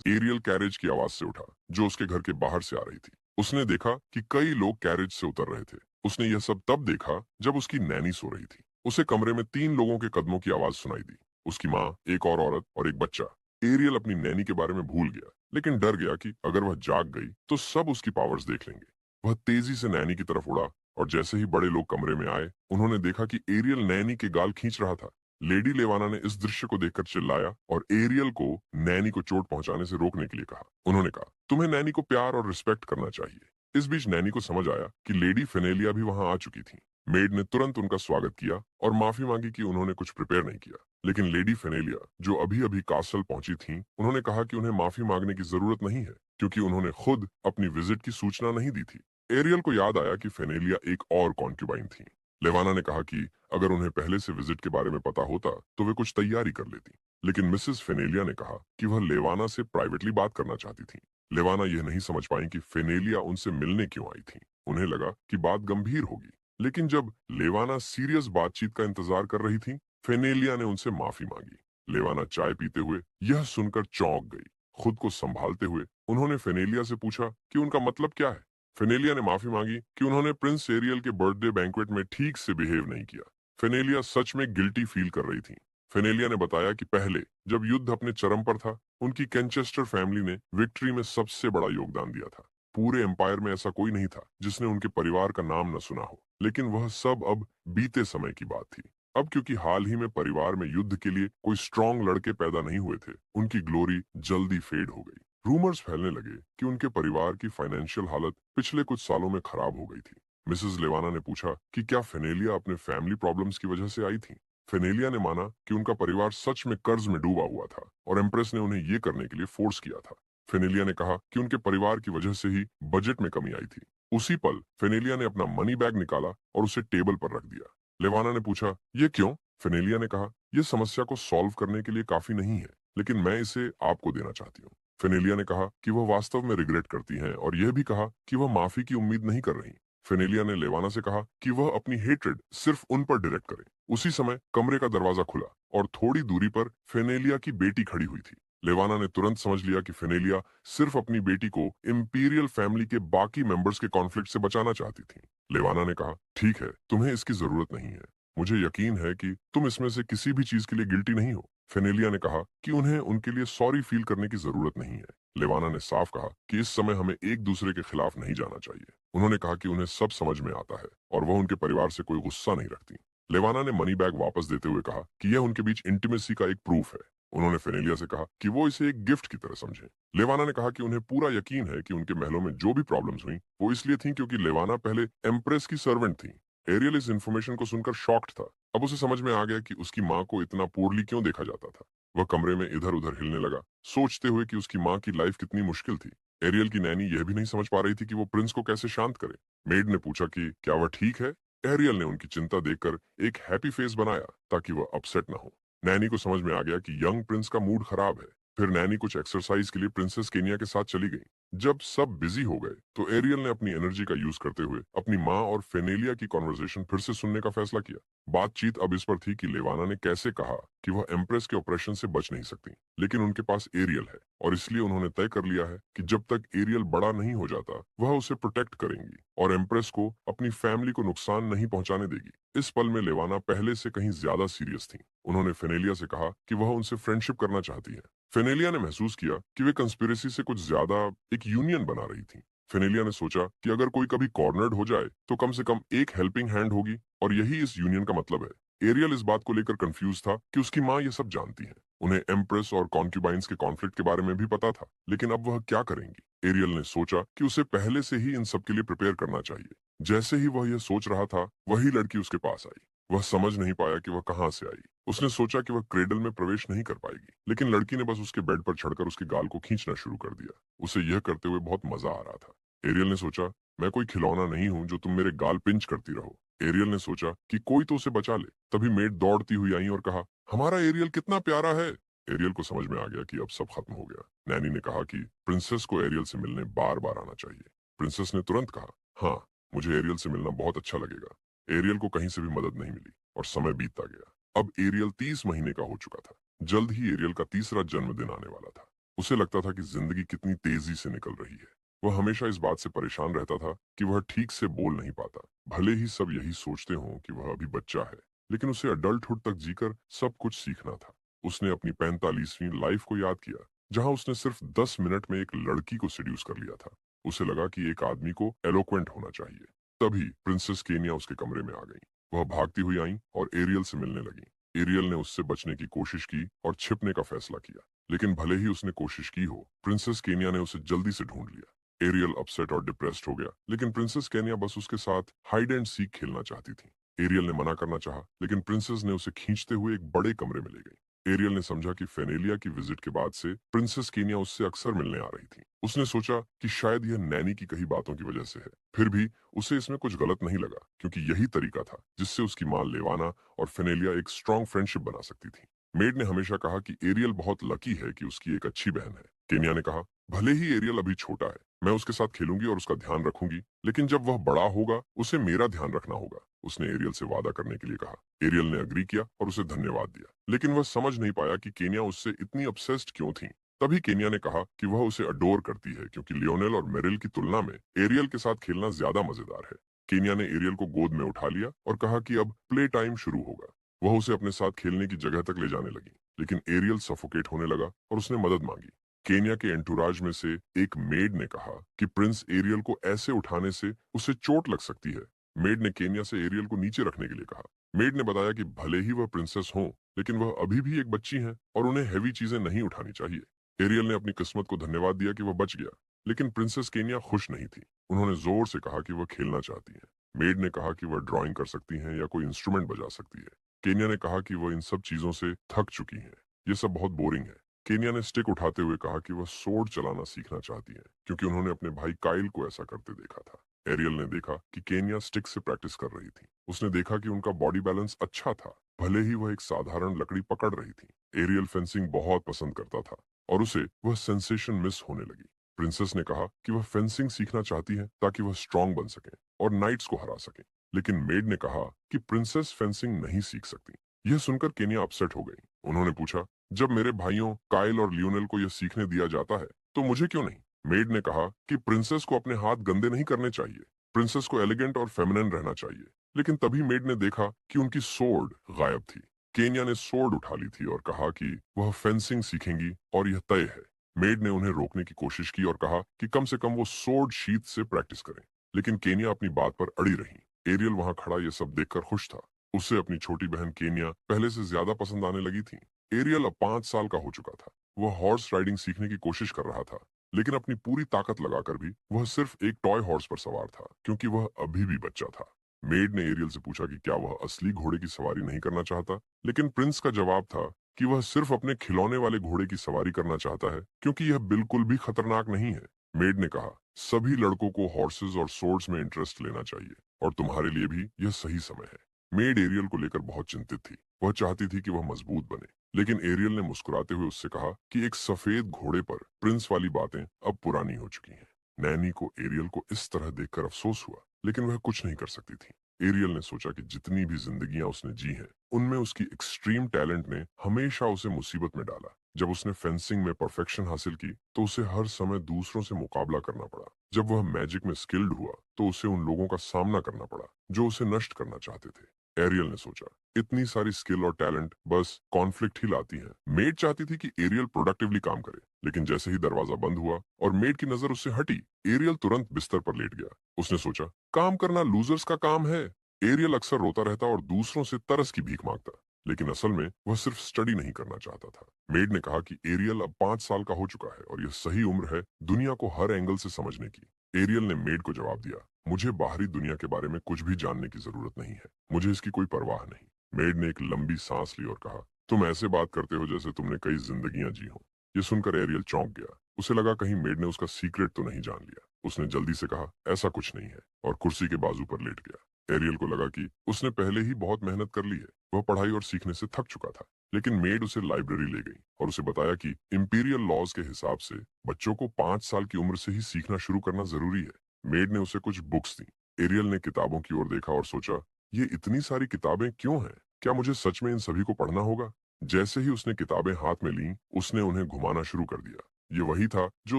Aerial carriage की आवाज से उठा जो उसके घर के बाहर से आ रही थी। उसने देखा कि कई लोग कैरेज से उतर रहे थे। उसने यह सब तब देखा जब उसकी नैनी सो रही थी। उसे कमरे में 3 लोगों के कदमों की आवाज सुनाई दी। उसकी माँ, एक और औरत और एक बच्चा। एरियल अपनी नैनी के बारे में भूल गया, लेकिन डर गया कि अगर वह जाग गई तो सब उसकी पावर्स देख लेंगे। वह तेजी से नैनी की तरफ उड़ा और जैसे ही बड़े लोग कमरे में आए, उन्होंने देखा कि एरियल नैनी के गाल खींच रहा था। लेडी लेवाना ने इस दृश्य को देखकर चिल्लाया और एरियल को नैनी को चोट पहुंचाने से रोकने के लिए कहा। उन्होंने कहा, तुम्हें नैनी को प्यार और रिस्पेक्ट करना चाहिए। इस बीच नैनी को समझ आया कि लेडी फेनेलिया भी वहां आ चुकी थी। मेड ने तुरंत उनका स्वागत किया और माफी मांगी कि उन्होंने कुछ प्रिपेयर नहीं किया। लेकिन लेडी फेनेलिया, जो अभी अभी कासल पहुंची थीं, उन्होंने कहा कि उन्हें माफी मांगने की जरूरत नहीं है, क्योंकि उन्होंने खुद अपनी विजिट की सूचना नहीं दी थी। एरियल को याद आया कि फेनेलिया एक और कॉन्क्यूबाइन थी। लेवाना ने कहा कि अगर उन्हें पहले से विजिट के बारे में पता होता तो वे कुछ तैयारी कर लेती। लेकिन मिसेस फेनेलिया ने कहा कि वह लेवाना से प्राइवेटली बात करना चाहती थी। लेवाना यह नहीं समझ पाई कि फेनेलिया उनसे मिलने क्यों आई थी। उन्हें लगा कि बात गंभीर होगी, लेकिन जब लेवाना सीरियस बातचीत का इंतजार कर रही थी, फेनेलिया ने उनसे माफी मांगी। लेवाना चाय पीते हुए यह सुनकर चौंक गई। खुद को संभालते हुए उन्होंने फेनेलिया से पूछा कि उनका मतलब क्या है। फेनेलिया ने माफी मांगी कि उन्होंने प्रिंस एरियल के बर्थडे बैंक्वेट में ठीक से बिहेव नहीं किया। फेनेलिया सच में गिल्टी फील कर रही थी। फेनेलिया ने बताया कि पहले जब युद्ध अपने चरम पर था, उनकी कैंचेस्टर फैमिली ने विक्ट्री में सबसे बड़ा योगदान दिया था। पूरे एम्पायर में ऐसा कोई नहीं था जिसने उनके परिवार का नाम न सुना हो, लेकिन वह सब अब बीते समय की बात थी। अब क्योंकि हाल ही में परिवार में युद्ध के लिए कोई स्ट्रॉन्ग लड़के पैदा नहीं हुए थे, उनकी ग्लोरी जल्दी फेड हो गई। रूमर्स फैलने लगे कि उनके परिवार की फाइनेंशियल हालत पिछले कुछ सालों में खराब हो गई थी। मिसेस लेवाना ने पूछा कि क्या फेनेलिया अपने फैमिली प्रॉब्लम्स की वजह से आई थी। फेनेलिया ने माना कि उनका परिवार सच में कर्ज में डूबा हुआ था और एम्प्रेस ने उन्हें ये करने के लिए फोर्स किया था। फेनेलिया ने कहा कि उनके परिवार की वजह से ही बजट में कमी आई थी। उसी पल फेनेलिया ने अपना मनी बैग निकाला और उसे टेबल पर रख दिया। लेवाना ने पूछा, ये क्यों? फेनेलिया ने कहा, यह समस्या को सॉल्व करने के लिए काफी नहीं है, लेकिन मैं इसे आपको देना चाहती हूँ। फेनेलिया ने कहा कि वह वास्तव में रिग्रेट करती हैं और यह भी कहा कि वह माफी की उम्मीद नहीं कर रही। फेनेलिया ने लेवाना से कहा कि वह अपनी हेट्रेड सिर्फ उन पर डायरेक्ट करे। उसी समय कमरे का दरवाजा खुला और थोड़ी दूरी पर फेनेलिया की बेटी खड़ी हुई थी। लेवाना ने तुरंत समझ लिया कि फेनेलिया सिर्फ अपनी बेटी को इंपीरियल फैमिली के बाकी मेंबर्स के कॉन्फ्लिक्ट से बचाना चाहती थी। लेवाना ने कहा, ठीक है, तुम्हें इसकी जरूरत नहीं है। मुझे यकीन है कि तुम इसमें से किसी भी चीज के लिए गिल्टी नहीं हो। फेनेलिया ने कहा कि उन्हें उनके लिए सॉरी फील करने की जरूरत नहीं है। लेवाना ने साफ कहा कि इस समय हमें एक दूसरे के खिलाफ नहीं जाना चाहिए। उन्होंने कहा कि उन्हें सब समझ में आता है और वह उनके परिवार से कोई गुस्सा नहीं रखती। लेवाना ने मनी बैग वापस देते हुए कहा कि यह उनके बीच इंटीमेसी का एक प्रूफ है। उन्होंने फेनेलिया से कहा कि वो इसे एक गिफ्ट की तरह समझे। लेवाना ने कहा कि उन्हें पूरा यकीन है कि उनके महलों में जो भी प्रॉब्लम्स हुई वो इसलिए थी क्योंकि लेवाना पहले एम्प्रेस की सर्वेंट थी। एरियल इस इन्फॉर्मेशन को सुनकर शॉक्ड था। अब उसे समझ में आ गया कि उसकी माँ को इतना पोरली क्यों देखा जाता था। वह कमरे में इधर उधर हिलने लगा, सोचते हुए कि उसकी माँ की लाइफ कितनी मुश्किल थी। एरियल की नैनी यह भी नहीं समझ पा रही थी कि वो प्रिंस को कैसे शांत करे। मेड ने पूछा कि क्या वह ठीक है। एरियल ने उनकी चिंता देखकर एक हैप्पी फेस बनाया ताकि वह अपसेट न हो। नैनी को समझ में आ गया कि यंग प्रिंस का मूड खराब है। फिर नैनी कुछ एक्सरसाइज के लिए प्रिंसेस केनिया के साथ चली गई। जब सब बिजी हो गए तो एरियल ने अपनी एनर्जी का यूज करते हुए अपनी माँ और फेनेलिया की कॉन्वर्सेशन फिर से सुनने का फैसला किया। बातचीत अब इस पर थी कि लेवाना ने कैसे कहा कि वह एम्प्रेस के ऑपरेशन से बच नहीं सकती, लेकिन उनके पास एरियल है और इसलिए उन्होंने तय कर लिया है कि जब तक एरियल बड़ा नहीं हो जाता वह उसे प्रोटेक्ट करेंगी और एम्प्रेस को अपनी फैमिली को नुकसान नहीं पहुंचाने देगी। इस पल में लेवाना पहले से कहीं ज्यादा सीरियस थी। उन्होंने फेनेलिया से कहा कि वह उनसे फ्रेंडशिप करना चाहती है। फेनेलिया ने महसूस किया कि वे कंस्पिरेसी से कुछ ज्यादा एक यूनियन बना रही थी। फेनेलिया ने सोचा कि अगर कोई कभी कॉर्नर्ड हो जाए तो कम से कम एक हेल्पिंग हैंड होगी और यही इस यूनियन का मतलब है। एरियल इस बात को लेकर कंफ्यूज था कि उसकी माँ ये सब जानती है। उन्हें एम्प्रेस और कॉन्क्यूबाइंस के कॉन्फ्लिक्ट के बारे में भी पता था, लेकिन अब वह क्या करेंगी। एरियल ने सोचा कि उसे पहले से ही इन सब के लिए प्रिपेयर करना चाहिए। जैसे ही वह यह सोच रहा था, वही लड़की उसके पास आई। वह समझ नहीं पाया कि वह कहाँ से आई। उसने सोचा कि वह क्रेडल में प्रवेश नहीं कर पाएगी, लेकिन लड़की ने बस उसके बेड पर चढ़कर उसके गाल को खींचना शुरू कर दिया। उसे यह करते हुए बहुत मजा आ रहा था। एरियल ने सोचा, मैं कोई खिलौना नहीं हूं जो तुम मेरे गाल पिंच करती रहो। एरियल ने सोचा कि कोई तो उसे बचा ले। तभी मेड दौड़ती हुई आई और कहा, हमारा एरियल कितना प्यारा है। एरियल को समझ में आ गया कि अब सब खत्म हो गया। नैनी ने कहा कि प्रिंसेस को एरियल से मिलने बार बार आना चाहिए। प्रिंसेस ने तुरंत कहा, हाँ, मुझे एरियल से मिलना बहुत अच्छा लगेगा। एरियल को कहीं से भी मदद नहीं मिली और समय बीतता गया। अब एरियल 30 महीने का हो चुका था। जल्द ही एरियल का तीसरा जन्मदिन आने वाला था। उसे लगता था कि जिंदगी कितनी तेजी से निकल रही है। वह हमेशा इस बात से परेशान रहता था कि वह ठीक से बोल नहीं पाता। भले ही सब यही सोचते हों कि वह अभी बच्चा है, लेकिन उसे अडल्टहुड तक जीकर सब कुछ सीखना था। उसने अपनी 45वीं लाइफ को याद किया, जहां उसने सिर्फ 10 मिनट में एक लड़की को सेड्यूस कर लिया था। उसे लगा कि एक आदमी को एलोक्वेंट होना चाहिए। तभी प्रिंसेस केनिया उसके कमरे में आ गई। वह भागती हुई आई और एरियल से मिलने लगी। एरियल ने उससे बचने की कोशिश की और छिपने का फैसला किया, लेकिन भले ही उसने कोशिश की हो, प्रिंसेस केनिया ने उसे जल्दी से ढूंढ लिया। एरियल अपसेट और डिप्रेस्ड हो गया, लेकिन प्रिंसेस केनिया बस उसके साथ हाइड एंड सीक खेलना चाहती थी। एरियल ने मना करना चाहा, लेकिन प्रिंसेस ने उसे खींचते हुए एक बड़े कमरे में ले गई। एरियल ने समझा कि फेनेलिया की विजिट के बाद से प्रिंसेस केनिया उससे अक्सर मिलने आ रही थी। उसने सोचा कि शायद यह नैनी की कही बातों की वजह से है। फिर भी उसे इसमें कुछ गलत नहीं लगा, क्योंकि यही तरीका था जिससे उसकी मां लेवाना और फेनेलिया एक स्ट्रॉन्ग फ्रेंडशिप बना सकती थी। मेड ने हमेशा कहा कि एरियल बहुत लकी है कि उसकी एक अच्छी बहन है। केनिया ने कहा, भले ही एरियल अभी छोटा है, मैं उसके साथ खेलूंगी और उसका ध्यान रखूंगी, लेकिन जब वह बड़ा होगा उसे मेरा ध्यान रखना होगा। उसने एरियल से वादा करने के लिए कहा। एरियल ने अग्री किया और उसे धन्यवाद दिया, लेकिन वह समझ नहीं पाया कि केनिया उससे इतनी obsessed क्यों थी। तभी केनिया ने कहा कि वह उसे अडोर करती है, क्योंकि लियोनेल और मेरिल की तुलना में एरियल के साथ खेलना ज्यादा मजेदार है। केनिया ने एरियल को गोद में उठा लिया और कहा कि अब प्ले टाइम शुरू होगा। वह उसे अपने साथ खेलने की जगह तक ले जाने लगी, लेकिन एरियल सफोकेट होने लगा और उसने मदद मांगी। केनिया के एंटुराज में से एक मेड ने कहा कि प्रिंस एरियल को ऐसे उठाने से उसे चोट लग सकती है। मेड ने केनिया से एरियल को नीचे रखने के लिए कहा। मेड ने बताया कि भले ही वह प्रिंसेस हो, लेकिन वह अभी भी एक बच्ची हैं और उन्हें हैवी चीजें नहीं उठानी चाहिए। एरियल ने अपनी किस्मत को धन्यवाद दिया कि वह बच गया, लेकिन प्रिंसेस केनिया खुश नहीं थी। उन्होंने जोर से कहा कि वह खेलना चाहती है। मेड ने कहा कि वह ड्राइंग कर सकती हैं या कोई इंस्ट्रूमेंट बजा सकती है। केनिया ने कहा कि वह इन सब चीजों से थक चुकी हैं, ये सब बहुत बोरिंग है। केनिया ने स्टिक उठाते हुए कहा कि वह सोर्ड चलाना सीखना चाहती है, क्योंकि उन्होंने अपने भाई काइल को ऐसा करते देखा था। एरियल ने देखा कि केनिया स्टिक से प्रैक्टिस कर रही थी। उसने देखा कि उनका बॉडी बैलेंस अच्छा था, भले ही वह एक साधारण लकड़ी पकड़ रही थी। एरियल फेंसिंग बहुत पसंद करता था और उसे वह सेंसेशन मिस होने लगी। प्रिंसेस ने कहा कि वह फेंसिंग सीखना चाहती है ताकि वह स्ट्रांग बन सके और नाइट्स को हरा सके, लेकिन मेड ने कहा कि प्रिंसेस फेंसिंग नहीं सीख सकती। यह सुनकर केनिया अपसेट हो गई। उन्होंने पूछा, जब मेरे भाइयों काइल और लियोनेल को यह सीखने दिया जाता है, तो मुझे क्यों नहीं? मेड ने कहा कि प्रिंसेस को अपने हाथ गंदे नहीं करने चाहिए। प्रिंसेस को एलिगेंट और फेमिनिन रहना चाहिए। लेकिन तभी मेड ने देखा कि उनकी सोर्ड गायब थी। केनिया ने सोर्ड उठा ली थी और कहा कि वह फेंसिंग सीखेंगी और यह तय है। मेड ने उन्हें रोकने की कोशिश की और कहा कि कम से कम वो सोर्ड शीथ से प्रैक्टिस करें, लेकिन केनिया अपनी बात पर अड़ी रही। एरियल वहां खड़ा यह सब देखकर खुश था। उसे अपनी छोटी बहन केनिया पहले से ज्यादा पसंद आने लगी थी। एरियल अब 5 साल का हो चुका था। वह हॉर्स राइडिंग सीखने की कोशिश कर रहा था, लेकिन अपनी पूरी ताकत लगाकर भी वह सिर्फ एक टॉय हॉर्स पर सवार था, क्योंकि वह अभी भी बच्चा था। मेड ने एरियल से पूछा कि क्या वह असली घोड़े की सवारी नहीं करना चाहता, लेकिन प्रिंस का जवाब था कि वह सिर्फ अपने खिलौने वाले घोड़े की सवारी करना चाहता है, क्योंकि यह बिल्कुल भी खतरनाक नहीं है। मेड ने कहा, सभी लड़कों को हॉर्सेस और सोर्ड्स में इंटरेस्ट लेना चाहिए, और तुम्हारे लिए भी यह सही समय है। मेड एरियल को लेकर बहुत चिंतित थी। वह चाहती थी कि वह मजबूत बने, लेकिन एरियल ने मुस्कुराते हुए उससे कहा कि एक सफेद घोड़े पर प्रिंस वाली बातें अब पुरानी हो चुकी हैं। नैनी को एरियल को इस तरह देखकर अफसोस हुआ, लेकिन वह कुछ नहीं कर सकती थी। एरियल ने सोचा कि जितनी भी जिंदगियां उसने जी हैं, उनमें उसकी एक्सट्रीम टैलेंट ने हमेशा उसे मुसीबत में डाला। जब उसने फेंसिंग में परफेक्शन हासिल की, तो उसे हर समय दूसरों से मुकाबला करना पड़ा। जब वह मैजिक में स्किल्ड हुआ, तो उसे उन लोगों का सामना करना पड़ा जो उसे नष्ट करना चाहते थे। एरियल ने सोचा, इतनी सारी स्किल और टैलेंट बस कॉन्फ्लिक्ट ही लाती हैं। मेड चाहती थी कि एरियल प्रोडक्टिवली काम करे, लेकिन जैसे ही दरवाजा बंद हुआ और मेड की नजर उससे हटी, एरियल तुरंत बिस्तर पर लेट गया। उसने सोचा, काम करना लूजर्स का काम है। एरियल अक्सर रोता रहता और दूसरों से तरस की भीख मांगता, लेकिन असल में वह सिर्फ स्टडी नहीं करना चाहता था। मेड ने कहा कि एरियल अब 5 साल का हो चुका है और यह सही उम्र है दुनिया को हर एंगल से समझने की। एरियल ने मेड को जवाब दिया, मुझे बाहरी दुनिया के बारे में कुछ भी जानने की जरूरत नहीं है, मुझे इसकी कोई परवाह नहीं। मेड ने एक लंबी सांस ली और कहा, तुम ऐसे बात करते हो जैसे तुमने कई जिंदगियां जी हो। यह सुनकर एरियल चौंक गया। उसे लगा कहीं मेड ने उसका सीक्रेट तो नहीं जान लिया। उसने जल्दी से कहा, ऐसा कुछ नहीं है, और कुर्सी के बाजू पर लेट गया। एरियल को लगा कि उसने पहले ही बहुत मेहनत कर ली है। वह पढ़ाई और सीखने से थक चुका था, लेकिन मेड उसे लाइब्रेरी ले गई और उसे बताया कि इंपीरियल लॉज के हिसाब से बच्चों को 5 साल की उम्र से ही सीखना शुरू करना जरूरी है। मेड ने उसे कुछ बुक्स दी। एरियल ने किताबों की ओर देखा और सोचा, ये इतनी सारी किताबें क्यों हैं? क्या मुझे सच में इन सभी को पढ़ना होगा? जैसे ही उसने किताबें हाथ में लीं, उसने उन्हें घुमाना शुरू कर दिया। ये वही था जो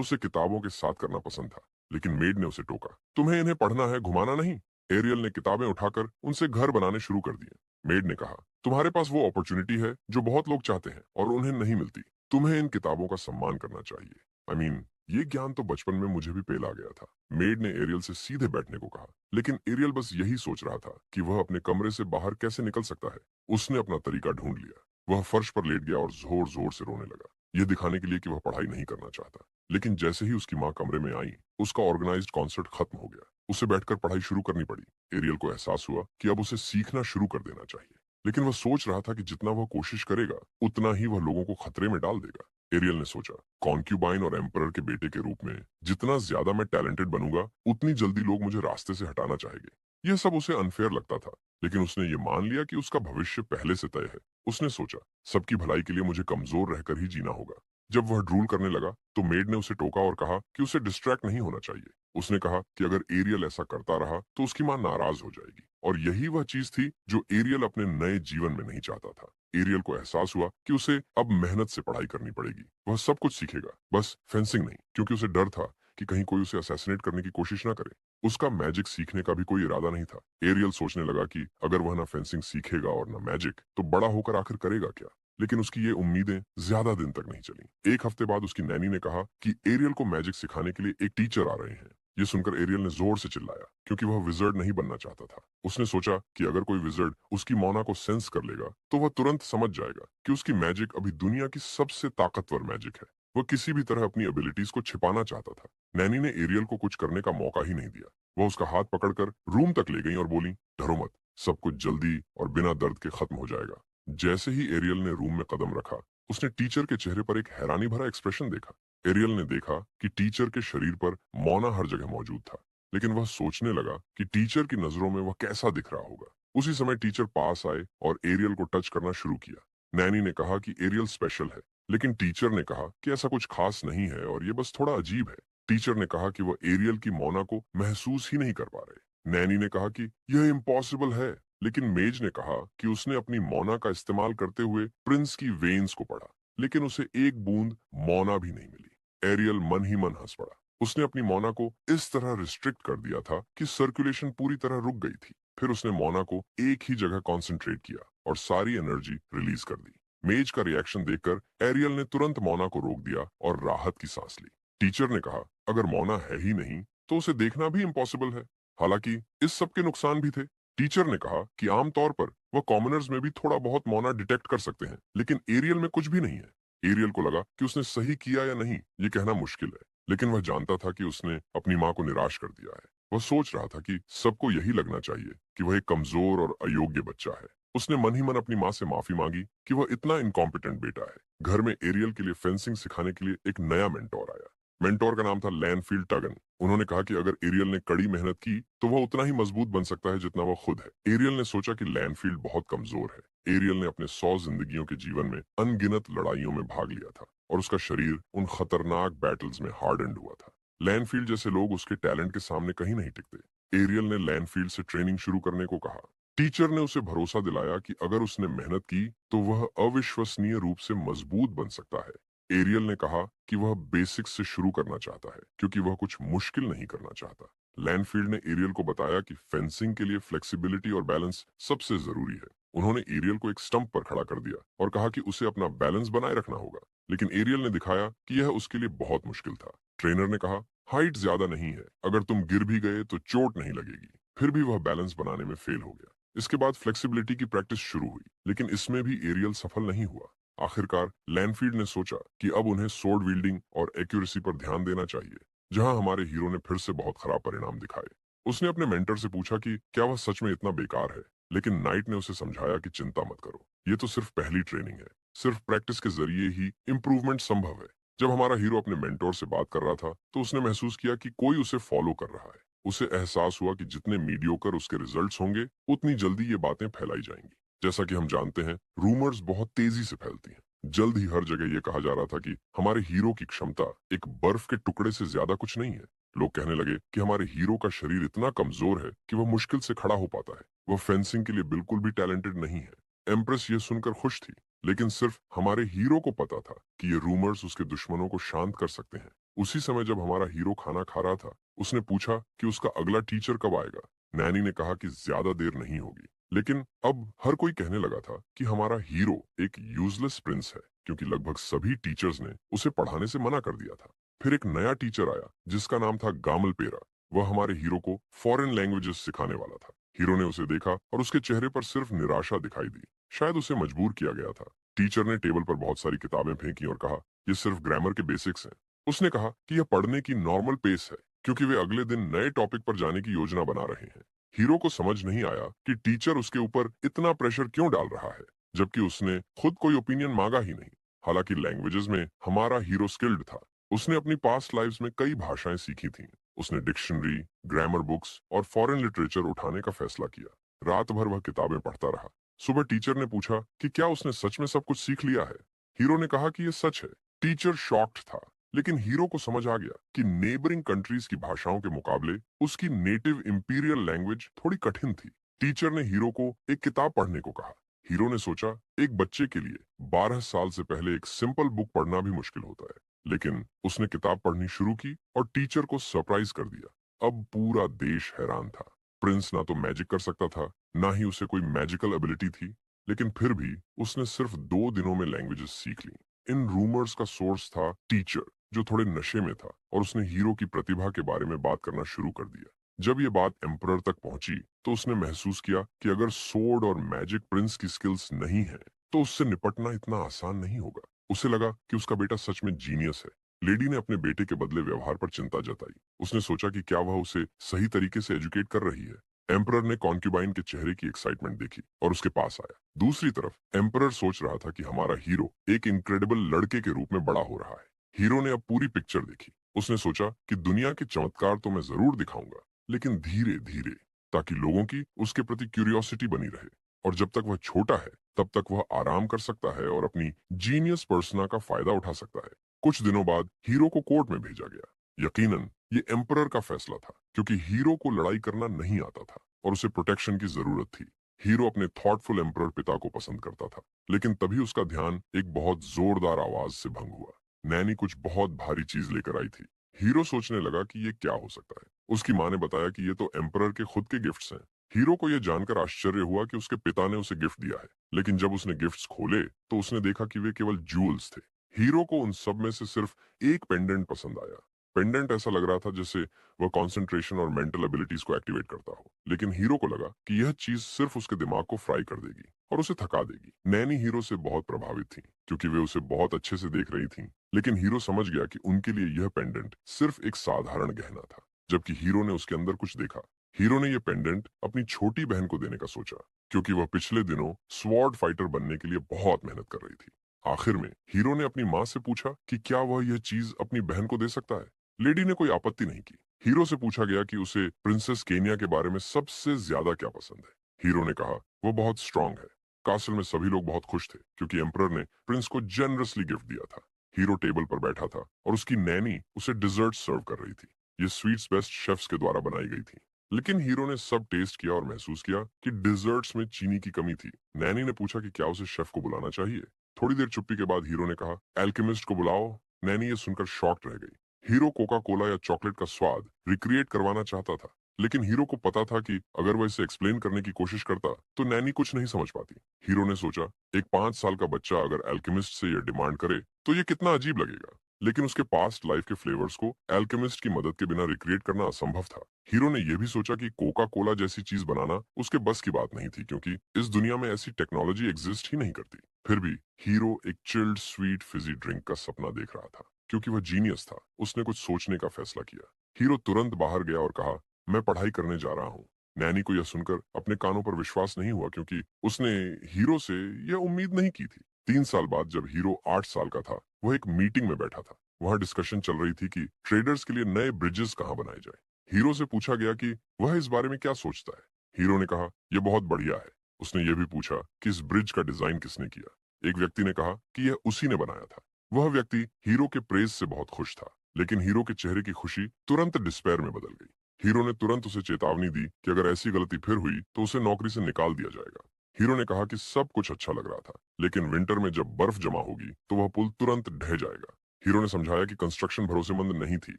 उसे किताबों के साथ करना पसंद था। लेकिन मेड ने उसे टोका, तुम्हें इन्हें पढ़ना है, घुमाना नहीं। एरियल ने किताबें उठाकर उनसे घर बनाने शुरू कर दिए। मेड ने कहा, तुम्हारे पास वो अपॉर्चुनिटी है जो बहुत लोग चाहते हैं और उन्हें नहीं मिलती। तुम्हें इन किताबों का सम्मान करना चाहिए। ये ज्ञान तो बचपन में मुझे भी पेल आ गया था। मेड ने एरियल से सीधे बैठने को कहा, लेकिन एरियल बस यही सोच रहा था कि वह अपने कमरे से बाहर कैसे निकल सकता है। उसने अपना तरीका ढूंढ लिया। वह फर्श पर लेट गया और जोर जोर से रोने लगा, यह दिखाने के लिए कि वह पढ़ाई नहीं करना चाहता। लेकिन जैसे ही उसकी माँ कमरे में आई, उसका ऑर्गेनाइज्ड कॉन्सर्ट खत्म हो गया। उसे बैठकर पढ़ाई शुरू करनी पड़ी। एरियल को एहसास हुआ कि अब उसे सीखना शुरू कर देना चाहिए। लेकिन वह सोच रहा था कि जितना वह कोशिश करेगा, उतना ही वह लोगों को खतरे में डाल देगा। एरियल ने सोचा, कॉन्क्यूबाइन और एम्परर के बेटे के रूप में जितना ज्यादा मैं टैलेंटेड बनूंगा, उतनी जल्दी लोग मुझे रास्ते से हटाना चाहेंगे। यह सब उसे अनफेयर लगता था, लेकिन उसने ये मान लिया कि उसका भविष्य पहले से तय है। उसने सोचा, सबकी भलाई के लिए मुझे कमजोर रहकर ही जीना होगा। जब वह ड्रूल करने लगा, तो मेड ने उसे टोका और कहा कि उसे डिस्ट्रैक्ट नहीं होना चाहिए। उसने कहा कि अगर एरियल ऐसा करता रहा तो उसकी मां नाराज हो जाएगी, और यही वह चीज थी जो एरियल अपने नए जीवन में नहीं चाहता था। एरियल को एहसास हुआ कि उसे अब मेहनत से पढ़ाई करनी पड़ेगी। वह सब कुछ सीखेगा, बस फेंसिंग नहीं, क्योंकि उसे डर था कि कहीं कोई उसे असैसिनेट करने की कोशिश ना करे। उसका मैजिक सीखने का भी कोई इरादा नहीं था। एरियल सोचने लगा कि अगर वह ना फेंसिंग सीखेगा और ना मैजिक, तो बड़ा होकर आखिर करेगा क्या। लेकिन उसकी ये उम्मीदें ज्यादा दिन तक नहीं चली। एक हफ्ते बाद उसकी नैनी ने कहा कि एरियल को मैजिक सिखाने के लिए एक टीचर आ रहे हैं। ये सुनकर एरियल ने जोर से चिल्लाया, क्योंकि वह विजर्ड नहीं बनना चाहता था। उसने सोचा कि अगर कोई विजर्ड उसकी मोना को सेंस कर लेगा, तो वह तुरंत समझ जाएगा कि उसकी मैजिक अभी दुनिया की सबसे ताकतवर मैजिक है। वह किसी भी तरह अपनी एबिलिटीज को छिपाना चाहता था। नैनी ने एरियल को कुछ करने का मौका ही नहीं दिया। वह उसका हाथ पकड़कर रूम तक ले गई और बोली, डरो मत, सब कुछ जल्दी और बिना दर्द के खत्म हो जाएगा। जैसे ही एरियल ने रूम में कदम रखा, उसने टीचर के चेहरे पर एक हैरानी भरा एक्सप्रेशन देखा। एरियल ने देखा कि टीचर के शरीर पर मोना हर जगह मौजूद था, लेकिन वह सोचने लगा कि टीचर की नजरों में वह कैसा दिख रहा होगा। उसी समय टीचर पास आए और एरियल को टच करना शुरू किया। नैनी ने कहा कि एरियल स्पेशल है, लेकिन टीचर ने कहा कि ऐसा कुछ खास नहीं है और ये बस थोड़ा अजीब है। टीचर ने कहा कि वह एरियल की मोना को महसूस ही नहीं कर पा रहे। नैनी ने कहा कि यह इम्पॉसिबल है, लेकिन मेज ने कहा कि उसने अपनी मोना का इस्तेमाल करते हुए प्रिंस की वेन्स को पढ़ा, लेकिन उसे एक बूंद मोना भी नहीं मिली। एरियल मन ही मन हंस पड़ा। उसने अपनी मोना को इस तरह रिस्ट्रिक्ट कर दिया था कि सर्कुलेशन पूरी तरह रुक गई थी। फिर उसने मोना को एक ही जगह कंसंट्रेट किया और सारी एनर्जी रिलीज कर दी। मेज का रिएक्शन देखकर एरियल ने तुरंत मोना को रोक दिया और राहत की सांस ली। टीचर ने कहा, अगर मोना है ही नहीं तो उसे देखना भी इम्पॉसिबल है। हालांकि इस सब के नुकसान भी थे। टीचर ने कहा कि आमतौर पर वह कॉमनर्स में भी थोड़ा बहुत मोना डिटेक्ट कर सकते हैं, लेकिन एरियल में कुछ भी नहीं है। एरियल को लगा कि उसने सही किया या नहीं ये कहना मुश्किल है, लेकिन वह जानता था कि उसने अपनी माँ को निराश कर दिया है। वह सोच रहा था कि सबको यही लगना चाहिए कि वह एक कमजोर और अयोग्य बच्चा है। उसने मन ही मन अपनी माँ से माफी मांगी कि वह इतना इनकॉम्पिटेंट बेटा है। घर में एरियल के लिए फेंसिंग सिखाने के लिए एक नया मेंटोर आया। मेंटोर का नाम था लैनफील्ड टगन। उन्होंने कहा कि अगर एरियल ने कड़ी मेहनत की तो वह उतना ही मजबूत बन सकता है जितना वह खुद है। एरियल ने सोचा कि लैनफील्ड बहुत कमजोर है। एरियल ने अपने 100 जिंदगियों के जीवन में अनगिनत लड़ाइयों में भाग लिया था और उसका शरीर उन खतरनाक बैटल्स में हार्डन्ड हुआ था। लैनफील्ड जैसे लोग उसके टैलेंट के सामने कहीं नहीं टिकते। एरियल ने लैनफील्ड से ट्रेनिंग शुरू करने को कहा। टीचर ने उसे भरोसा दिलाया कि अगर उसने मेहनत की तो वह अविश्वसनीय रूप से मजबूत बन सकता है। एरियल ने कहा कि वह बेसिक्स से शुरू करना चाहता है, क्योंकि वह कुछ मुश्किल नहीं करना चाहता। लैनफील्ड ने एरियल को बताया कि फेंसिंग के लिए फ्लेक्सिबिलिटी और बैलेंस सबसे जरूरी है। उन्होंने एरियल को एक स्टंप पर खड़ा कर दिया और कहा कि उसे अपना बैलेंस बनाए रखना होगा, लेकिन एरियल ने दिखाया कि यह उसके लिए बहुत मुश्किल था। ट्रेनर ने कहा, हाइट ज्यादा नहीं है, अगर तुम गिर भी गए तो चोट नहीं लगेगी। फिर भी वह बैलेंस बनाने में फेल हो गया। इसके बाद फ्लेक्सिबिलिटी की प्रैक्टिस शुरू हुई, लेकिन इसमें भी एरियल सफल नहीं हुआ। आखिरकार लैनफील्ड ने सोचा कि अब उन्हें सोर्ड विल्डिंग और एक्यूरेसी पर ध्यान देना चाहिए, जहां हमारे हीरो ने फिर से बहुत खराब परिणाम दिखाए। उसने अपने मेंटर से पूछा कि क्या वह सच में इतना बेकार है, लेकिन नाइट ने उसे समझाया कि चिंता मत करो, ये तो सिर्फ पहली ट्रेनिंग है। सिर्फ प्रैक्टिस के जरिए ही इम्प्रूवमेंट संभव है। जब हमारा हीरो अपने मेंटोर से बात कर रहा था, तो उसने महसूस किया कि कोई उसे फॉलो कर रहा है। उसे एहसास हुआ कि जितने मीडियोकर उसके रिजल्ट्स होंगे, उतनी जल्दी ये बातें फैलाई जाएंगी। जैसा कि हम जानते हैं, रूमर्स बहुत तेजी से फैलती हैं। जल्द ही हर जगह ये कहा जा रहा था कि हमारे हीरो की क्षमता एक बर्फ के टुकड़े से ज्यादा कुछ नहीं है। लोग कहने लगे कि हमारे हीरो का शरीर इतना कमजोर है कि वह मुश्किल से खड़ा हो पाता है। वह फेंसिंग के लिए बिल्कुल भी टैलेंटेड नहीं है। एम्प्रेस ये सुनकर खुश थी, लेकिन सिर्फ हमारे हीरो को पता था कि ये रूमर्स उसके दुश्मनों को शांत कर सकते हैं। उसी समय जब हमारा हीरो खाना खा रहा था, उसने पूछा कि उसका अगला टीचर कब आएगा। नैनी ने कहा कि ज्यादा देर नहीं होगी। लेकिन अब हर कोई कहने लगा था कि हमारा हीरो एक यूजलेस प्रिंस है, क्योंकि लगभग सभी टीचर्स ने उसे पढ़ाने से मना कर दिया था। फिर एक नया टीचर आया जिसका नाम था गामलपेरा। वह हमारे हीरो को फॉरेन लैंग्वेजेस सिखाने वाला था। हीरो ने उसे देखा और उसके चेहरे पर सिर्फ निराशा दिखाई दी। शायद उसे मजबूर किया गया था। टीचर ने टेबल पर बहुत सारी किताबें फेंकी और कहा, ये सिर्फ ग्रामर के बेसिक्स हैं। उसने कहा कि यह पढ़ने की नॉर्मल पेस है, क्योंकि वे अगले दिन नए टॉपिक पर जाने की योजना बना रहे हैं। हीरो को समझ नहीं आया कि टीचर उसके ऊपर इतना प्रेशर क्यों डाल रहा है, जबकि उसने खुद कोई ओपिनियन मांगा ही नहीं। हालांकि लैंग्वेजेस में हमारा हीरो स्किल्ड था। उसने अपनी पास्ट लाइफ्स में कई भाषाएं सीखी थीं। उसने डिक्शनरी, ग्रामर बुक्स और फॉरेन लिटरेचर उठाने का फैसला किया। रात भर वह किताबें पढ़ता रहा। सुबह टीचर ने पूछा कि क्या उसने सच में सब कुछ सीख लिया है। हीरो ने कहा कि यह सच है। टीचर शॉक्ड था, लेकिन हीरो को समझ आ गया कि नेबरिंग कंट्रीज की भाषाओं के मुकाबले उसकी नेटिव इंपीरियल लैंग्वेज थोड़ी कठिन थी। टीचर ने हीरो को एक किताब पढ़ने को कहा। हीरो ने सोचा, एक बच्चे के लिए 12 साल से पहले एक सिंपल बुक पढ़ना भी मुश्किल होता है। लेकिन उसने किताब पढ़नी शुरू की और टीचर को सरप्राइज कर दिया। अब पूरा देश हैरान था। प्रिंस ना तो मैजिक कर सकता था, ना ही उसे कोई मैजिकल एबिलिटी थी, लेकिन फिर भी उसने सिर्फ 2 दिनों में लैंग्वेजेस सीख ली। इन रूमर्स का सोर्स था टीचर, जो थोड़े नशे में था, और उसने हीरो की प्रतिभा के बारे में बात करना शुरू कर दिया। जब ये बात एम्परर तक पहुंची, तो उसने महसूस किया कि अगर सोर्ड और मैजिक प्रिंस की स्किल्स नहीं है, तो उससे निपटना इतना आसान नहीं होगा। उसे लगा कि उसका बेटा सच में जीनियस है। लेडी ने अपने बेटे के बदले व्यवहार पर चिंता जताई। उसने सोचा कि क्या वह उसे सही तरीके से एजुकेट कर रही है। एम्परर ने कॉन्क्यूबाइन के चेहरे की एक्साइटमेंट देखी और उसके पास आया। दूसरी तरफ एम्परर सोच रहा था कि हमारा हीरो एक इनक्रेडिबल लड़के के रूप में बड़ा हो रहा है। हीरो ने अब पूरी पिक्चर देखी। उसने सोचा कि दुनिया के चमत्कार तो मैं जरूर दिखाऊंगा, लेकिन धीरे धीरे, ताकि लोगों की उसके प्रति क्यूरियोसिटी बनी रहे। और जब तक वह छोटा है, तब तक वह आराम कर सकता है और अपनी जीनियस पर्सना का फायदा उठा सकता है। कुछ दिनों बाद हीरो को कोर्ट में भेजा गया। यकीनन ये एम्परर का फैसला था, क्योंकि हीरो को लड़ाई करना नहीं आता था और उसे प्रोटेक्शन की जरूरत थी। हीरो अपने थॉटफुल एम्परर पिता को पसंद करता था, लेकिन तभी उसका ध्यान एक बहुत जोरदार आवाज से भंग हुआ। नैनी कुछ बहुत भारी चीज लेकर आई थी। हीरो सोचने लगा कि ये क्या हो सकता है। उसकी माँ ने बताया कि ये तो एम्परर के खुद के गिफ्ट्स हैं। हीरो को यह जानकर आश्चर्य हुआ कि उसके पिता ने उसे गिफ्ट दिया है, लेकिन जब उसने गिफ्ट्स खोले तो उसने देखा कि वे केवल जूल्स थे। हीरो को उन सब में से सिर्फ एक पेंडेंट पसंद आया। पेंडेंट ऐसा लग रहा था जैसे वह कंसंट्रेशन और मेंटल एबिलिटीज को एक्टिवेट करता हो, लेकिन हीरो को लगा कि यह चीज सिर्फ उसके दिमाग को फ्राई कर देगी और उसे थका देगी। नैनी हीरो से बहुत प्रभावित थी, क्योंकि वे उसे बहुत अच्छे से देख रही थी। लेकिन हीरो समझ गया कि उनके लिए यह पेंडेंट सिर्फ एक साधारण गहना था, जबकि हीरो ने उसके अंदर कुछ देखा। हीरो ने यह पेंडेंट अपनी छोटी बहन को देने का सोचा, क्योंकि वह पिछले दिनों स्वॉर्ड फाइटर बनने के लिए बहुत मेहनत कर रही थी। आखिर में हीरो ने अपनी माँ से पूछा कि क्या वह यह चीज अपनी बहन को दे सकता है। लेडी ने कोई आपत्ति नहीं की। हीरो से पूछा गया कि उसे प्रिंसेस केनिया के बारे में सबसे ज्यादा क्या पसंद है। हीरो ने कहा वो बहुत स्ट्रांग है। कासल में सभी लोग बहुत खुश थे, क्योंकि एम्परर ने प्रिंस को जेनरसली गिफ्ट दिया था। हीरो टेबल पर बैठा था और उसकी नैनी उसे डिजर्ट सर्व कर रही थी। ये स्वीट्स बेस्ट शेफ्स के द्वारा बनाई गई थी। लेकिन हीरो ने सब टेस्ट किया और महसूस किया कि डिजर्ट्स में चीनी की कमी थी। नैनी ने पूछा कि क्या उसे शेफ को बुलाना चाहिए। थोड़ी देर चुप्पी के बाद हीरो ने कहा, एल्केमिस्ट को बुलाओ। नैनी ये सुनकर शॉक्ड रह गई। हीरो कोका कोला या चॉकलेट का स्वाद रिक्रिएट करवाना चाहता था, लेकिन हीरो को पता था कि अगर वह इसे एक्सप्लेन करने की कोशिश करता तो नैनी कुछ नहीं समझ पाती। हीरो ने सोचा, एक 5 साल का बच्चा अगर एल्केमिस्ट से यह डिमांड करे तो ये कितना अजीब लगेगा। लेकिन उसके पास्ट लाइफ के फ्लेवर्स को एल्केमिस्ट की मदद के बिना रिक्रिएट करना असंभव था। हीरो ने यह भी सोचा कि कोका कोला जैसी चीज बनाना उसके बस की बात नहीं थी, क्योंकि इस दुनिया में ऐसी टेक्नोलॉजी एग्जिस्ट ही नहीं करती। फिर भी हीरो एक चिल्ड स्वीट फिजी ड्रिंक का सपना देख रहा था। क्योंकि वह जीनियस था, उसने कुछ सोचने का फैसला किया। हीरो तुरंत बाहर गया और कहा, मैं पढ़ाई करने जा रहा हूँ। नैनी को यह सुनकर अपने कानों पर विश्वास नहीं हुआ, क्योंकि उसने हीरो से यह उम्मीद नहीं की थी। 3 साल बाद जब हीरो 8 साल का था, वह एक मीटिंग में बैठा था। वहां डिस्कशन चल रही थी कि ट्रेडर्स के लिए नए ब्रिजेस कहाँ बनाए जाए। हीरो से पूछा गया कि वह इस बारे में क्या सोचता है। हीरो ने कहा, यह बहुत बढ़िया है। उसने यह भी पूछा कि इस ब्रिज का डिजाइन किसने किया। एक व्यक्ति ने कहा कि यह उसी ने बनाया था। वह व्यक्ति हीरो के प्रेज से बहुत खुश था, लेकिन हीरो के चेहरे की खुशी तुरंत डिस्पेयर में बदल गई। हीरो ने तुरंत उसे चेतावनी दी कि अगर ऐसी गलती फिर हुई तो उसे नौकरी से निकाल दिया जाएगा। हीरो ने कहा कि सब कुछ अच्छा लग रहा था, लेकिन विंटर में जब बर्फ जमा होगी तो वह पुल तुरंत ढह जाएगा। हीरो ने समझाया कि कंस्ट्रक्शन भरोसेमंद नहीं थी।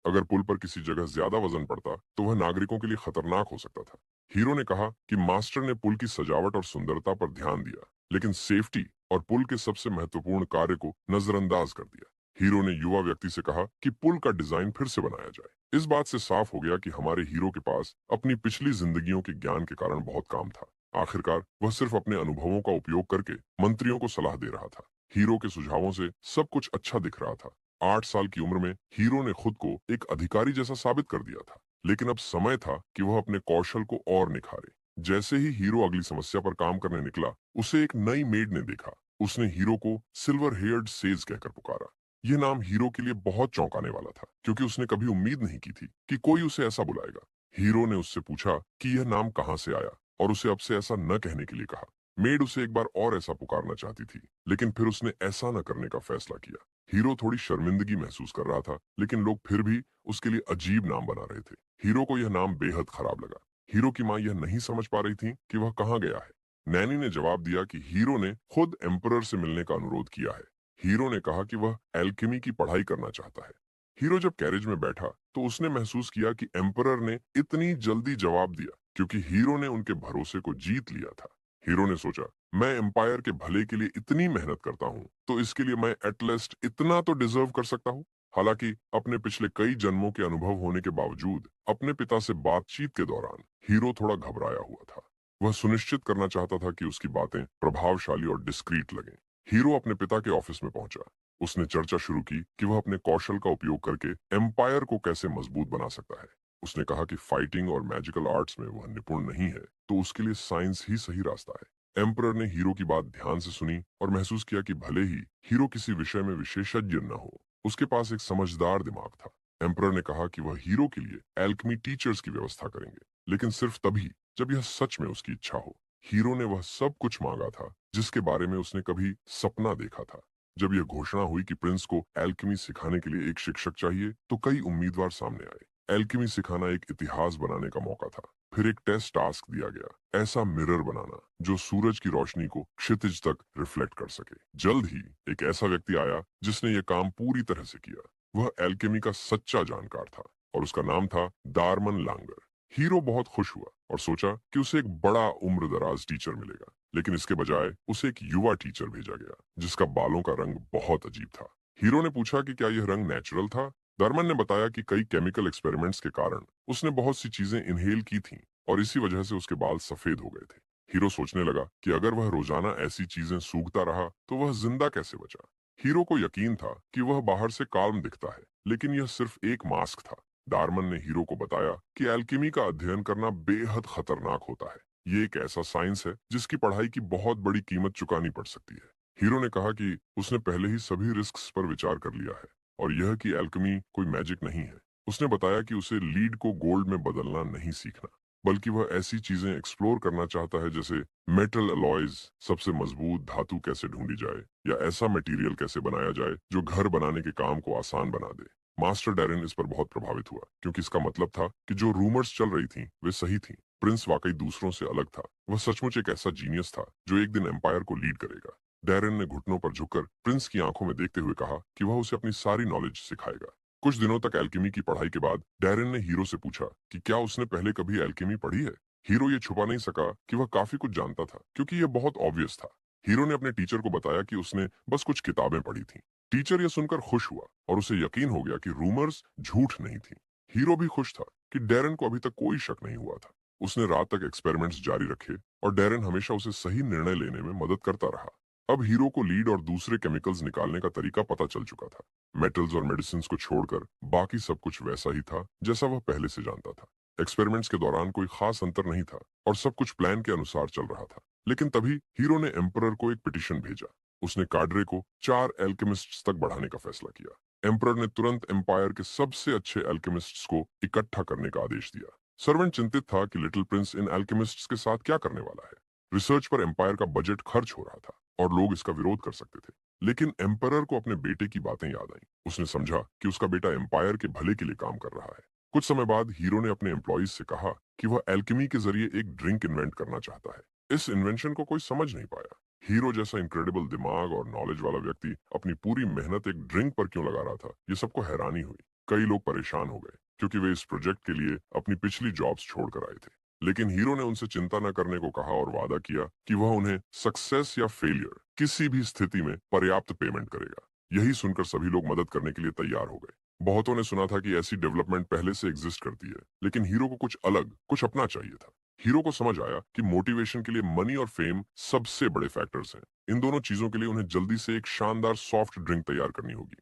अगर पुल पर किसी जगह ज्यादा वजन पड़ता तो वह नागरिकों के लिए खतरनाक हो सकता था। हीरो ने कहा कि मास्टर ने पुल की सजावट और सुंदरता पर ध्यान दिया, लेकिन सेफ्टी और पुल के सबसे महत्वपूर्ण कार्य को नजरअंदाज कर दिया। हीरो ने युवा व्यक्ति से कहा कि पुल का डिजाइन फिर से बनाया जाए। इस बात से साफ हो गया कि हमारे हीरो के पास अपनी पिछली जिंदगियों के ज्ञान के कारण बहुत काम था। आखिरकार वह सिर्फ अपने अनुभवों का उपयोग करके मंत्रियों को सलाह दे रहा था। हीरो के सुझावों से सब कुछ अच्छा दिख रहा था। 8 साल की उम्र में हीरो ने खुद को एक अधिकारी जैसा साबित कर दिया था, लेकिन अब समय था कि वह अपने कौशल को और निखारे। जैसे ही हीरो अगली समस्या पर काम करने निकला, उसे एक नई मेड ने देखा। उसने हीरो को सिल्वर हेयर्ड सेज कहकर पुकारा। यह नाम हीरो के लिए बहुत चौंकाने वाला था, क्योंकि उसने कभी उम्मीद नहीं की थी कि कोई उसे ऐसा बुलाएगा। हीरो ने उससे पूछा कि यह नाम कहाँ से आया, और उसे अब से ऐसा न कहने के लिए कहा। मेड उसे एक बार और ऐसा पुकारना चाहती थी, लेकिन फिर उसने ऐसा न करने का फैसला किया। हीरो थोड़ी शर्मिंदगी महसूस कर रहा था, लेकिन लोग फिर भी उसके लिए अजीब नाम बना रहे थे। हीरो को यह नाम बेहद खराब लगा। हीरो की माँ यह नहीं समझ पा रही थी कि वह कहाँ गया है। नैनी ने जवाब दिया कि हीरो ने खुद एम्परर से मिलने का अनुरोध किया है। हीरो ने कहा कि वह एल्केमी की पढ़ाई करना चाहता है। हीरो जब कैरेज में बैठा तो उसने महसूस किया कि एम्परर ने इतनी जल्दी जवाब दिया क्योंकि हीरो ने उनके भरोसे को जीत लिया था। हीरो ने सोचा, मैं एम्पायर के भले के लिए इतनी मेहनत करता हूँ, तो इसके लिए मैं एटलीस्ट इतना तो डिजर्व कर सकता हूँ। हालांकि अपने पिछले कई जन्मों के अनुभव होने के बावजूद अपने पिता से बातचीत के दौरान हीरो थोड़ा घबराया हुआ था। वह सुनिश्चित करना चाहता था कि उसकी बातें प्रभावशाली और डिस्क्रीट लगें। हीरो अपने पिता के ऑफिस में पहुंचा। उसने चर्चा शुरू की कि वह अपने कौशल का उपयोग करके एम्पायर को कैसे मजबूत बना सकता है। उसने कहा कि फाइटिंग और मैजिकल आर्ट्स में वह निपुण नहीं है, तो उसके लिए साइंस ही सही रास्ता है। एम्परर ने हीरो की बात ध्यान से सुनी और महसूस किया कि भले ही हीरो किसी विषय में विशेषज्ञ न हो, उसके पास एक समझदार दिमाग था। एम्परर ने कहा कि वह हीरो के लिए एल्केमी टीचर्स की व्यवस्था करेंगे, लेकिन सिर्फ तभी जब यह सच में उसकी इच्छा हो। हीरो ने वह सब कुछ मांगा था जिसके बारे में उसने कभी सपना देखा था। जब यह घोषणा हुई कि प्रिंस को एल्केमी सिखाने के लिए एक शिक्षक चाहिए, तो कई उम्मीदवार सामने आए। एल्केमी सिखाना एक इतिहास बनाने का मौका था। फिर एक टेस्ट टास्क दिया गया, ऐसा मिरर बनाना जो सूरज की रोशनी को क्षितिज तक रिफ्लेक्ट कर सके। जल्द ही एक ऐसा व्यक्ति आया जिसने यह काम पूरी तरह से किया। वह एल्केमी का सच्चा जानकार था और उसका नाम था दारमन लांगर। हीरो बहुत खुश हुआ और सोचा कि उसे एक बड़ा उम्र दराज टीचर मिलेगा, लेकिन इसके बजाय उसे एक युवा टीचर भेजा गया जिसका बालों का रंग बहुत अजीब था। हीरो ने पूछा कि क्या यह रंग नेचुरल था। दरमन ने बताया कि कई केमिकल एक्सपेरिमेंट्स के कारण उसने बहुत सी चीजें इनहेल की थीं और इसी वजह से उसके बाल सफेद हो गए थे। हीरो सोचने लगा कि अगर वह रोजाना ऐसी चीजें सूंघता रहा तो वह जिंदा कैसे बचा। हीरो को यकीन था कि वह बाहर से काल्म दिखता है, लेकिन यह सिर्फ एक मास्क था। डार्मन ने हीरो को बताया कि एल्केमी का अध्ययन करना बेहद खतरनाक होता है। ये एक ऐसा साइंस है जिसकी पढ़ाई की बहुत बड़ी कीमत चुकानी पड़ सकती है। हीरो ने कहा कि उसने पहले ही सभी रिस्क्स पर विचार कर लिया है और यह कि एल्केमी कोई मैजिक नहीं है। उसने बताया कि उसे लीड को गोल्ड में बदलना नहीं सीखना, बल्कि वह ऐसी चीजें एक्सप्लोर करना चाहता है जैसे मेटल अलॉयज, सबसे मजबूत धातु कैसे ढूंढी जाए, या ऐसा मटेरियल कैसे बनाया जाए जो घर बनाने के काम को आसान बना दे। मास्टर डैरेन इस पर बहुत प्रभावित हुआ क्योंकि इसका मतलब था कि जो रूमर्स चल रही थी वे सही थी। प्रिंस वाकई दूसरों से अलग था। वह सचमुच एक ऐसा जीनियस था जो एक दिन एम्पायर को लीड करेगा। डैरेन ने घुटनों पर झुककर प्रिंस की आंखों में देखते हुए कहा कि वह उसे अपनी सारी नॉलेज सिखाएगा। कुछ दिनों तक एल्केमी की पढ़ाई के बाद डैरेन ने हीरो से पूछा कि क्या उसने पहले कभी एल्केमी पढ़ी है। हीरो ये छुपा नहीं सका कि वह काफी कुछ जानता था, क्योंकि यह बहुत ऑब्वियस था। हीरो ने अपने टीचर को बताया कि उसने बस कुछ किताबें पढ़ी थी। टीचर यह सुनकर खुश हुआ और उसे यकीन हो गया कि रूमर्स झूठ नहीं थी। हीरो भी खुश था कि डैरेन को अभी तक कोई शक नहीं हुआ था। उसने रात तक एक्सपेरिमेंट्स जारी रखे और डैरेन हमेशा उसे सही निर्णय लेने में मदद करता रहा। अब हीरो को लीड और दूसरे केमिकल्स निकालने का तरीका पता चल चुका था। मेटल्स और मेडिसिन को छोड़कर बाकी सब कुछ वैसा ही था जैसा वह पहले से जानता था। एक्सपेरिमेंट्स के दौरान कोई खास अंतर नहीं था और सब कुछ प्लान के अनुसार चल रहा था। लेकिन तभी हीरो ने एम्परर को एक पिटिशन भेजा। उसने काड्रे को 4 एल्केमिस्ट्स तक बढ़ाने का फैसला किया। एम्परर ने तुरंत एम्पायर के सबसे अच्छे एल्केमिस्ट्स को इकट्ठा करने का आदेश दिया। सर्वेंट चिंतित था कि लिटिल प्रिंस इन एल्केमिस्ट्स के साथ क्या करने वाला है। रिसर्च पर एम्पायर का बजट खर्च हो रहा था और लोग इसका विरोध कर सकते थे। लेकिन एम्परर को अपने बेटे की बातें याद आईं। उसने समझा कि उसका बेटा एम्पायर के भले के लिए काम कर रहा है। कुछ समय बाद हीरो ने अपने एम्प्लॉइज से कहा कि वह एल्केमी के जरिए एक ड्रिंक इन्वेंट करना चाहता है। इस इन्वेंशन को कोई समझ नहीं पाया। हीरो जैसा इनक्रेडिबल दिमाग और नॉलेज वाला व्यक्ति अपनी पूरी मेहनत एक ड्रिंक पर क्यों लगा रहा था, ये सबको हैरानी हुई। कई लोग परेशान हो गए क्योंकि वे इस प्रोजेक्ट के लिए अपनी पिछली जॉब्स छोड़कर आए थे। लेकिन हीरो ने उनसे चिंता न करने को कहा और वादा किया कि वह उन्हें सक्सेस या फेलियर किसी भी स्थिति में पर्याप्त पेमेंट करेगा। यही सुनकर सभी लोग मदद करने के लिए तैयार हो गए। बहुतों ने सुना था कि ऐसी डेवलपमेंट पहले से एग्जिस्ट करती है, लेकिन हीरो को कुछ अलग, कुछ अपना चाहिए था। हीरो को समझ आया कि मोटिवेशन के लिए मनी और फेम सबसे बड़े फैक्टर्स हैं। इन दोनों चीजों के लिए उन्हें जल्दी से एक शानदार सॉफ्ट ड्रिंक तैयार करनी होगी।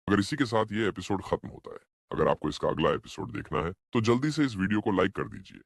अगर इसी के साथ ये एपिसोड खत्म होता है। अगर आपको इसका अगला एपिसोड देखना है तो जल्दी से इस वीडियो को लाइक कर दीजिए।